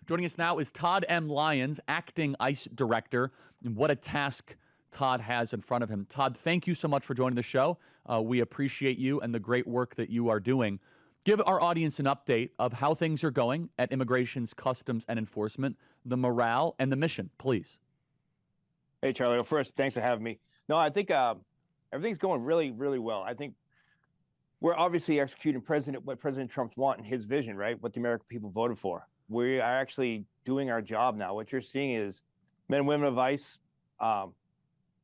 Joining us now is Todd M. Lyons, acting ICE director. And what a task Todd has in front of him. Todd, thank you so much for joining the show. We appreciate you and the great work that you are doing. Give our audience an update of how things are going at Immigration's Customs and Enforcement, the morale, and the mission, please. Hey, Charlie. Well, first, thanks for having me. No, I think everything's going really, really well. I think we're obviously executing what President Trump's want and his vision, right? What the American people voted for. We are actually doing our job now. What you're seeing is men and women of ICE all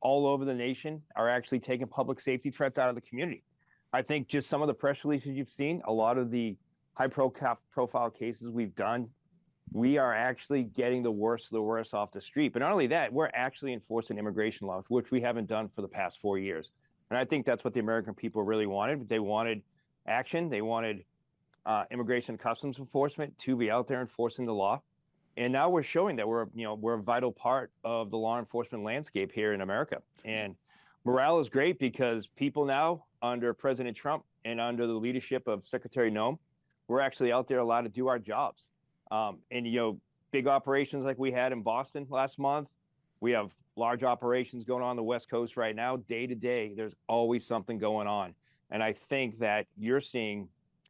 over the nation are actually taking public safety threats out of the community. I think just some of the press releases you've seen, a lot of the high-profile cases we've done, we are actually getting the worst of the worst off the street. But not only that, we're actually enforcing immigration laws, which we haven't done for the past 4 years. And I think that's what the American people really wanted. They wanted action. They wanted Immigration and Customs Enforcement to be out there enforcing the law. And now we're showing that we're a vital part of the law enforcement landscape here in America. And morale is great because people now, under President Trump and under the leadership of Secretary Noem, we're actually out there allowed to do our jobs. And big operations like we had in Boston last month. We have large operations going on the West Coast right now. Day to day, there's always something going on. And I think that you're seeing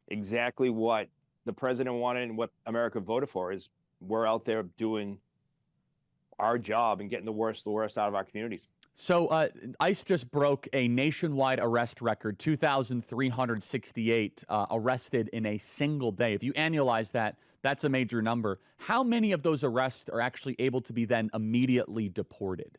exactly what the president wanted and what America voted for is we're out there doing our job and getting the worst out of our communities. So ICE just broke a nationwide arrest record, 2,368 arrested in a single day. If you annualize that, that's a major number. How many of those arrests are actually able to be then immediately deported?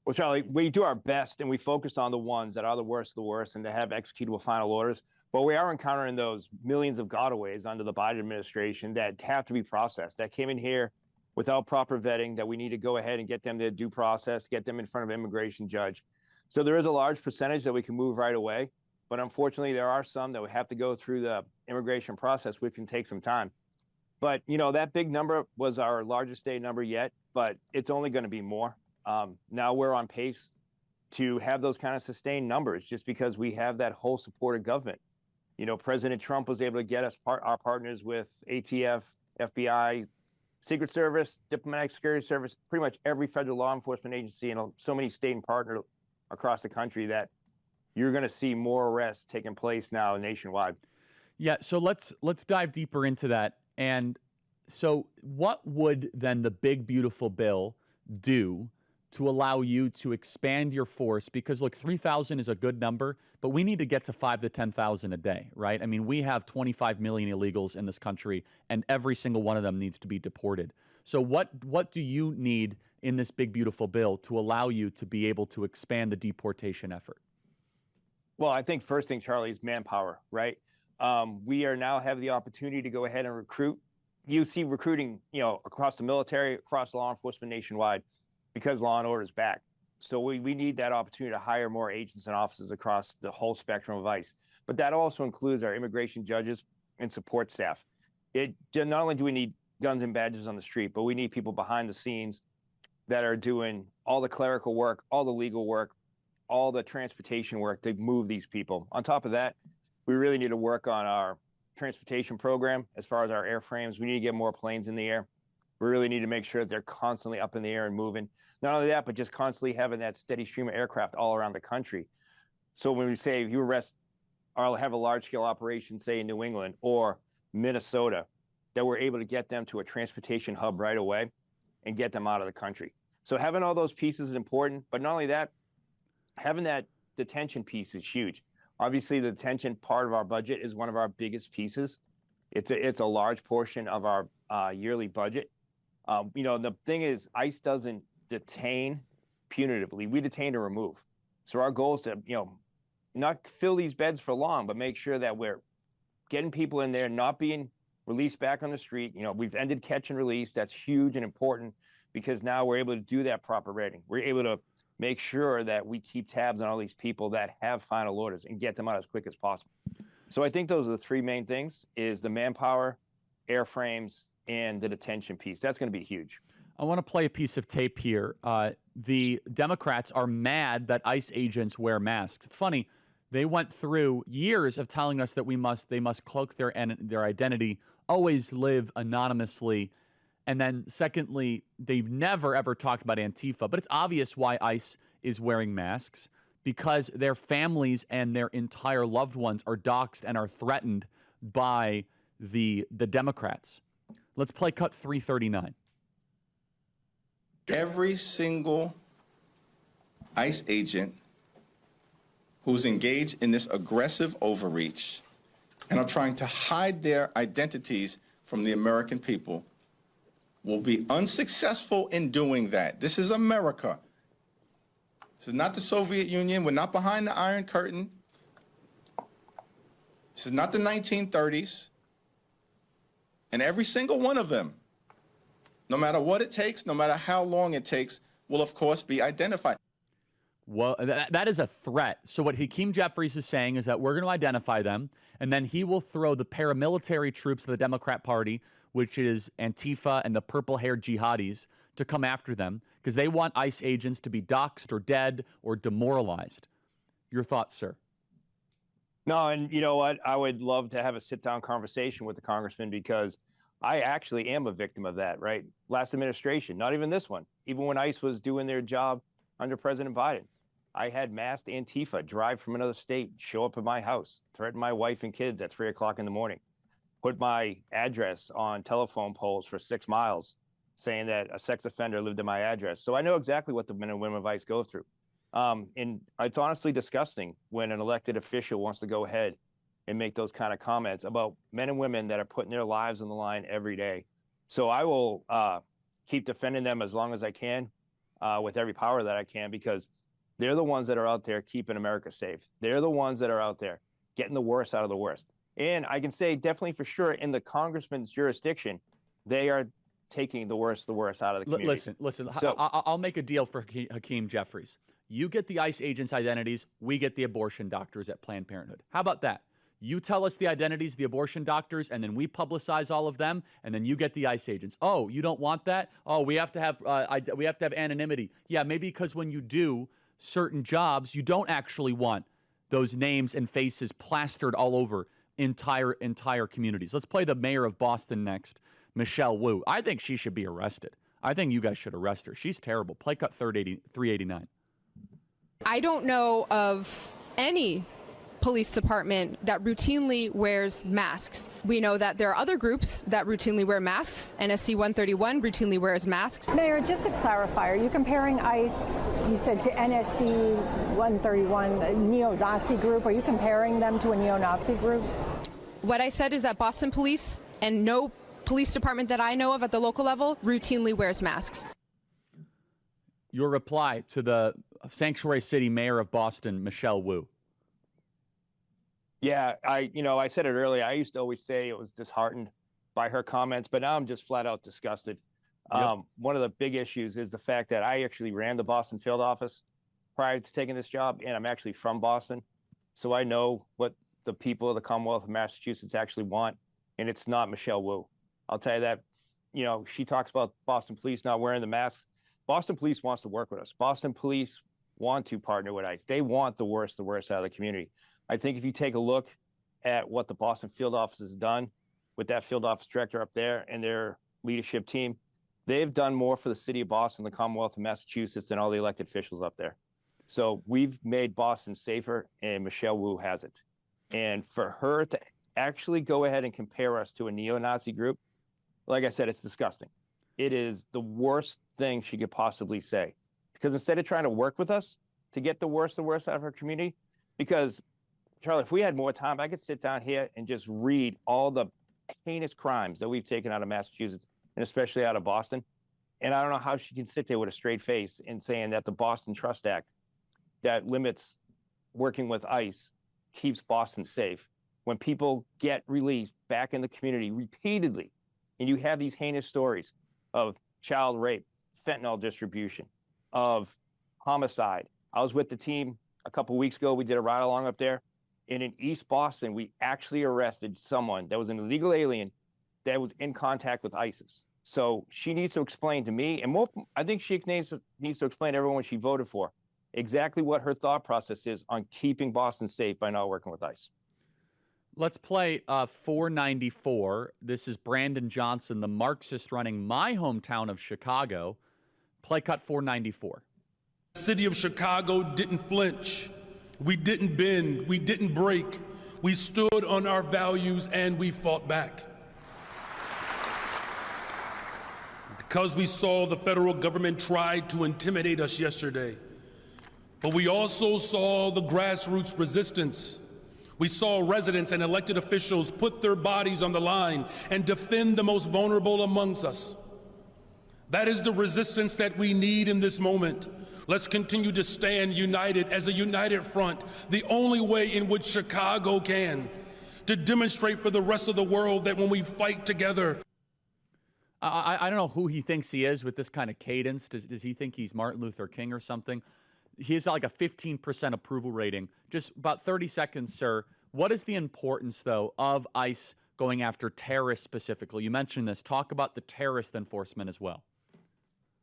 Well, Charlie, we do our best and we focus on the ones that are the worst and to have executable final orders. But we are encountering those millions of gotaways under the Biden administration that have to be processed, that came in here without proper vetting, that we need to go ahead and get them to due process, get them in front of an immigration judge. So there is a large percentage that we can move right away. But unfortunately, there are some that we have to go through the immigration process, which can take some time. But, that big number was our largest state number yet, but it's only going to be more. Now we're on pace to have those kind of sustained numbers just because we have that whole supported government. President Trump was able to get us our partners with ATF, FBI, Secret Service, Diplomatic Security Service, pretty much every federal law enforcement agency and so many state and partner across the country that you're going to see more arrests taking place now nationwide. Yeah, so let's dive deeper into that. And so what would then the big, beautiful bill do to allow you to expand your force? Because, look, 3,000 is a good number, but we need to get to 5,000 to 10,000 a day, right? I mean, we have 25 million illegals in this country, and every single one of them needs to be deported. So what do you need in this big, beautiful bill to allow you to be able to expand the deportation effort? Well, I think first thing, Charlie, is manpower, right? We are now have the opportunity to go ahead and recruit. You see recruiting, across the military, across law enforcement nationwide, because law and order is back. So we need that opportunity to hire more agents and officers across the whole spectrum of ICE. But that also includes our immigration judges and support staff. Not only do we need guns and badges on the street, but we need people behind the scenes that are doing all the clerical work, all the legal work, all the transportation work to move these people. On top of that, we really need to work on our transportation program as far as our airframes. We need to get more planes in the air. We really need to make sure that they're constantly up in the air and moving. Not only that, but just constantly having that steady stream of aircraft all around the country. So when we say if you arrest or have a large-scale operation, say in New England or Minnesota, that we're able to get them to a transportation hub right away and get them out of the country. So having all those pieces is important, but not only that, having that detention piece is huge. Obviously, the detention part of our budget is one of our biggest pieces. It's a large portion of our yearly budget. The thing is, ICE doesn't detain punitively. We detain to remove. So our goal is to, not fill these beds for long, but make sure that we're getting people in there, not being released back on the street. We've ended catch and release. That's huge and important because now we're able to do that proper rating. We're able to make sure that we keep tabs on all these people that have final orders and get them out as quick as possible. So I think those are the three main things, is the manpower, airframes, and the detention piece. That's going to be huge. I want to play a piece of tape here. The Democrats are mad that ICE agents wear masks. It's funny. They went through years of telling us that they must cloak their identity always live anonymously. And then secondly, they've never ever talked about Antifa, but it's obvious why ICE is wearing masks, because their families and their entire loved ones are doxxed and are threatened by the Democrats. Let's play cut 339. Every single ICE agent who's engaged in this aggressive overreach and are trying to hide their identities from the American people will be unsuccessful in doing that. This is America. This is not the Soviet Union. We're not behind the Iron Curtain. This is not the 1930s. And every single one of them, no matter what it takes, no matter how long it takes, will of course be identified. Well, that is a threat. So what Hakeem Jeffries is saying is that we're going to identify them, and then he will throw the paramilitary troops of the Democrat Party, which is Antifa and the purple-haired jihadis, to come after them because they want ICE agents to be doxxed or dead or demoralized. Your thoughts, sir? No, and you know what? I would love to have a sit-down conversation with the congressman because I actually am a victim of that, right? Last administration, not even this one. Even when ICE was doing their job under President Biden, I had masked Antifa drive from another state, show up at my house, threaten my wife and kids at 3 o'clock in the morning, put my address on telephone poles for 6 miles, saying that a sex offender lived in my address. So I know exactly what the men and women of ICE go through. And it's honestly disgusting when an elected official wants to go ahead and make those kind of comments about men and women that are putting their lives on the line every day. So I will keep defending them as long as I can with every power that I can, because they're the ones that are out there keeping America safe. They're the ones that are out there getting the worst out of the worst. And I can say definitely for sure in the congressman's jurisdiction, they are taking the worst out of the community. Listen. So, I'll make a deal for Hakeem Jeffries. You get the ICE agents' identities. We get the abortion doctors at Planned Parenthood. How about that? You tell us the identities of the abortion doctors, and then we publicize all of them, and then you get the ICE agents. Oh, you don't want that? Oh, we have to have anonymity. Yeah, maybe because when you do certain jobs, you don't actually want those names and faces plastered all over entire communities. Let's play the mayor of Boston next, Michelle Wu. I think she should be arrested. I think you guys should arrest her. She's terrible. Play cut 389. I don't know of any police department that routinely wears masks. We know that there are other groups that routinely wear masks. NSC 131 routinely wears masks. Mayor, just to clarify, are you comparing ICE, you said, to NSC 131, the neo-Nazi group? Are you comparing them to a neo-Nazi group? What I said is that Boston Police and no police department that I know of at the local level routinely wears masks. Your reply to the sanctuary city mayor of Boston, Michelle Wu. Yeah, I said it earlier. I used to always say it was disheartened by her comments, but now I'm just flat out disgusted. Yep. One of the big issues is the fact that I actually ran the Boston field office prior to taking this job, and I'm actually from Boston. So I know what the people of the Commonwealth of Massachusetts actually want, and it's not Michelle Wu. I'll tell you that. She talks about Boston police not wearing the masks. Boston police wants to work with us. Boston police want to partner with ICE. They want the worst out of the community. I think if you take a look at what the Boston field office has done with that field office director up there and their leadership team, they've done more for the city of Boston, the Commonwealth of Massachusetts, than all the elected officials up there. So we've made Boston safer, and Michelle Wu has it. And for her to actually go ahead and compare us to a neo-Nazi group, like I said, it's disgusting. It is the worst thing she could possibly say. Because instead of trying to work with us to get the worst out of her community, because, Charlie, if we had more time, I could sit down here and just read all the heinous crimes that we've taken out of Massachusetts, and especially out of Boston. And I don't know how she can sit there with a straight face and saying that the Boston Trust Act that limits working with ICE keeps Boston safe. When people get released back in the community repeatedly, and you have these heinous stories of child rape, fentanyl distribution, of homicide. I was with the team a couple of weeks ago. We did a ride along up there. And in East Boston, we actually arrested someone that was an illegal alien that was in contact with ISIS. So she needs to explain to me, and I think she needs to explain to everyone she voted for exactly what her thought process is on keeping Boston safe by not working with ICE. Let's play 494. This is Brandon Johnson, the Marxist running my hometown of Chicago. Play cut 494. The city of Chicago didn't flinch. We didn't bend. We didn't break. We stood on our values and we fought back. Because we saw the federal government try to intimidate us yesterday, but we also saw the grassroots resistance. We saw residents and elected officials put their bodies on the line and defend the most vulnerable amongst us. That is the resistance that we need in this moment. Let's continue to stand united as a united front, the only way in which Chicago can, to demonstrate for the rest of the world that when we fight together. I don't know who he thinks he is with this kind of cadence. Does he think he's Martin Luther King or something? He has like a 15% approval rating. Just about 30 seconds, sir. What is the importance, though, of ICE going after terrorists specifically? You mentioned this. Talk about the terrorist enforcement as well.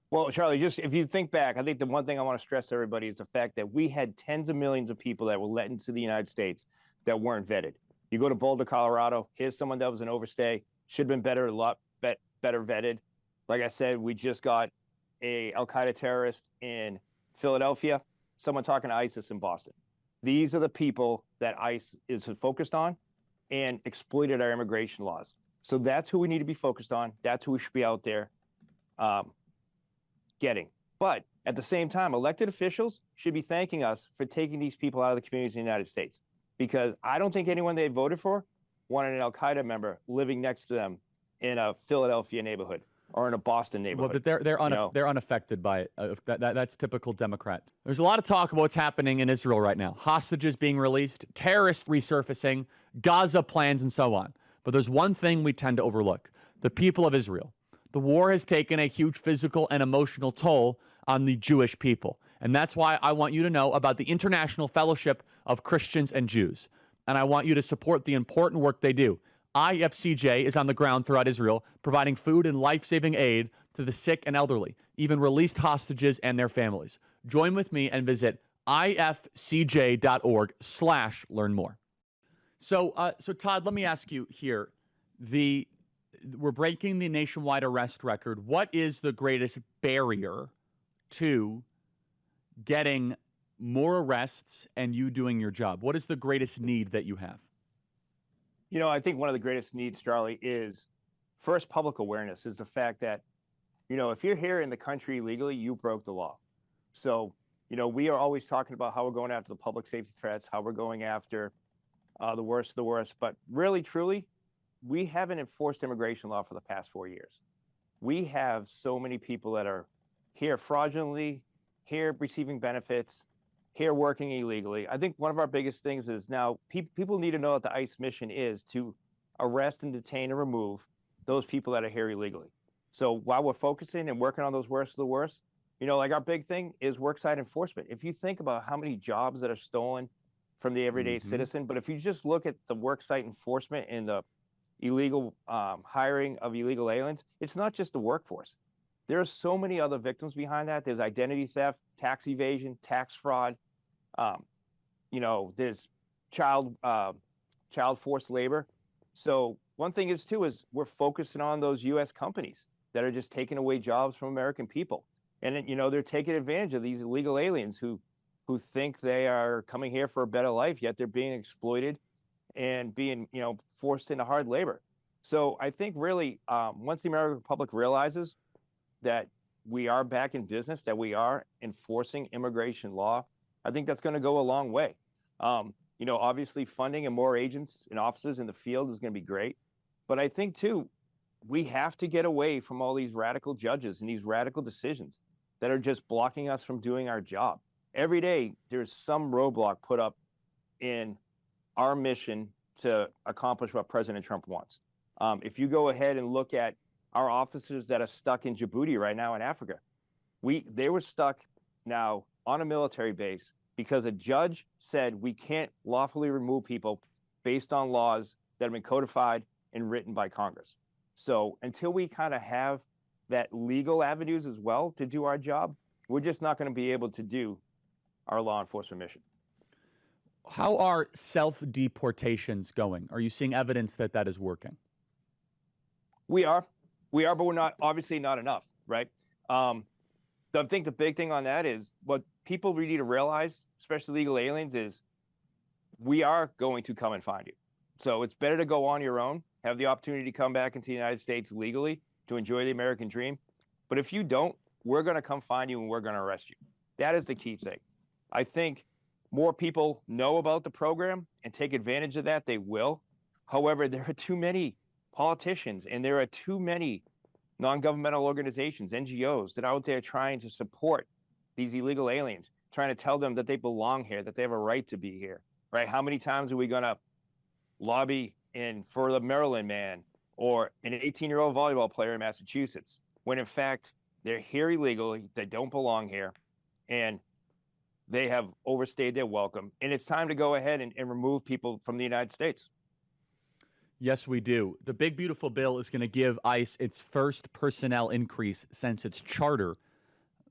Well, Charlie, just if you think back, I think the one thing I want to stress to everybody is the fact that we had tens of millions of people that were let into the United States that weren't vetted. You go to Boulder, Colorado, here's someone that was an overstay, should have been better, a lot better vetted. Like I said, we just got a Al-Qaeda terrorist in Philadelphia, someone talking to ISIS in Boston. These are the people that ICE is focused on and exploited our immigration laws. So that's who we need to be focused on. That's who we should be out there getting. But at the same time, elected officials should be thanking us for taking these people out of the communities in the United States, because I don't think anyone they voted for wanted an Al-Qaeda member living next to them in a Philadelphia neighborhood or in a Boston neighborhood. Well, but they're unaffected by it. That's typical Democrat. There's a lot of talk about what's happening in Israel right now. Hostages being released, terrorists resurfacing, Gaza plans, and so on. But there's one thing we tend to overlook: the people of Israel. The war has taken a huge physical and emotional toll on the Jewish people. And that's why I want you to know about the International Fellowship of Christians and Jews. And I want you to support the important work they do. IFCJ is on the ground throughout Israel, providing food and life-saving aid to the sick and elderly, even released hostages and their families. Join with me and visit ifcj.org/learn more. So Todd, let me ask you here. We're breaking the nationwide arrest record. What is the greatest barrier to getting more arrests and you doing your job? What is the greatest need that you have? You know, I think one of the greatest needs, Charlie, is first public awareness, is the fact that, you know, if you're here in the country illegally, you broke the law. So, you know, we are always talking about how we're going after the public safety threats, how we're going after the worst of the worst. But really, truly, we haven't enforced immigration law for the past 4 years. We have so many people that are here fraudulently, here receiving benefits, here working illegally. I think one of our biggest things is now people need to know that the ICE mission is to arrest and detain and remove those people that are here illegally. So while we're focusing and working on those worst of the worst, you know, like our big thing is worksite enforcement. If you think about how many jobs that are stolen from the everyday citizen, but if you just look at the worksite enforcement and the illegal hiring of illegal aliens, it's not just the workforce. There are so many other victims behind that. There's identity theft, tax evasion, tax fraud. You know, there's child forced labor. So one thing is too is we're focusing on those U.S. companies that are just taking away jobs from American people, and you know they're taking advantage of these illegal aliens who think they are coming here for a better life, yet they're being exploited and being forced into hard labor. So I think really once the American public realizes that we are back in business, that we are enforcing immigration law, I think that's going to go a long way. You know, obviously funding and more agents and officers in the field is going to be great. But I think too, we have to get away from all these radical judges and these radical decisions that are just blocking us from doing our job. Every day, there's some roadblock put up in our mission to accomplish what President Trump wants. If you go ahead and look at our officers that are stuck in Djibouti right now in Africa, they were stuck now on a military base because a judge said we can't lawfully remove people based on laws that have been codified and written by Congress. So until we kind of have that legal avenues as well to do our job, we're just not going to be able to do our law enforcement mission. How are self-deportations going? Are you seeing evidence that that is working? We are, but we're not, obviously not enough, right? I think the big thing on that is what people really need to realize, especially legal aliens, is we are going to come and find you. So it's better to go on your own, have the opportunity to come back into the United States legally to enjoy the American dream. But if you don't, we're going to come find you and we're going to arrest you. That is the key thing. I think more people know about the program and take advantage of that, they will. However, there are too many politicians and there are too many non-governmental organizations, NGOs, that are out there trying to support these illegal aliens, trying to tell them that they belong here, that they have a right to be here, right? How many times are we going to lobby for the Maryland man or an 18-year-old volleyball player in Massachusetts, when in fact they're here illegally, they don't belong here, and they have overstayed their welcome. And it's time to go ahead and remove people from the United States. Yes, we do. The big, beautiful bill is going to give ICE its first personnel increase since its charter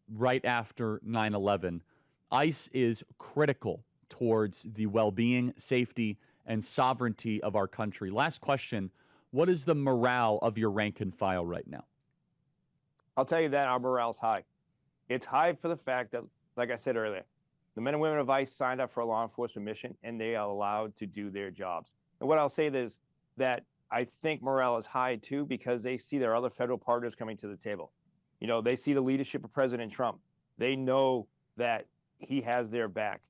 right after 9/11. ICE is critical towards the well-being, safety, and sovereignty of our country. Last question, what is the morale of your rank and file right now? I'll tell you that our morale's high. It's high for the fact that, like I said earlier, the men and women of ICE signed up for a law enforcement mission and they are allowed to do their jobs. And what I'll say is that I think morale is high too, because they see their other federal partners coming to the table. You know, they see the leadership of President Trump. They know that he has their back.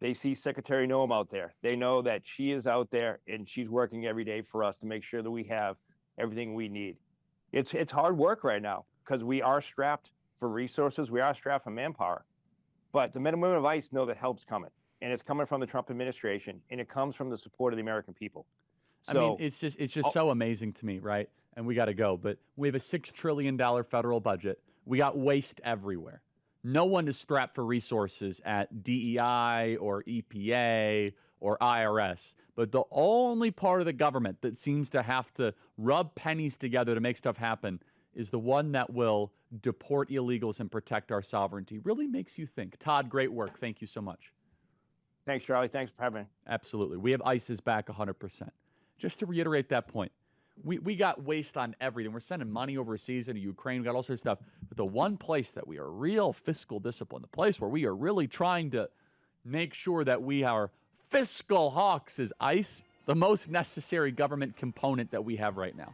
They see Secretary Noem out there. They know that she is out there and she's working every day for us to make sure that we have everything we need. It's hard work right now because we are strapped for resources. We are strapped for manpower. But the men and women of ICE know that help's coming. And it's coming from the Trump administration. And it comes from the support of the American people. So, I mean, it's just so amazing to me, right? And we got to go. But we have a $6 trillion federal budget. We got waste everywhere. No one is strapped for resources at DEI or EPA or IRS. But the only part of the government that seems to have to rub pennies together to make stuff happen is the one that will deport illegals and protect our sovereignty. Really makes you think. Todd, great work. Thank you so much. Thanks, Charlie. Thanks for having me. Absolutely. We have ICE's back 100%. Just to reiterate that point, we got waste on everything. We're sending money overseas into Ukraine. We got all sorts of stuff. But the one place that we are real fiscal discipline, the place where we are really trying to make sure that we are fiscal hawks is ICE, the most necessary government component that we have right now.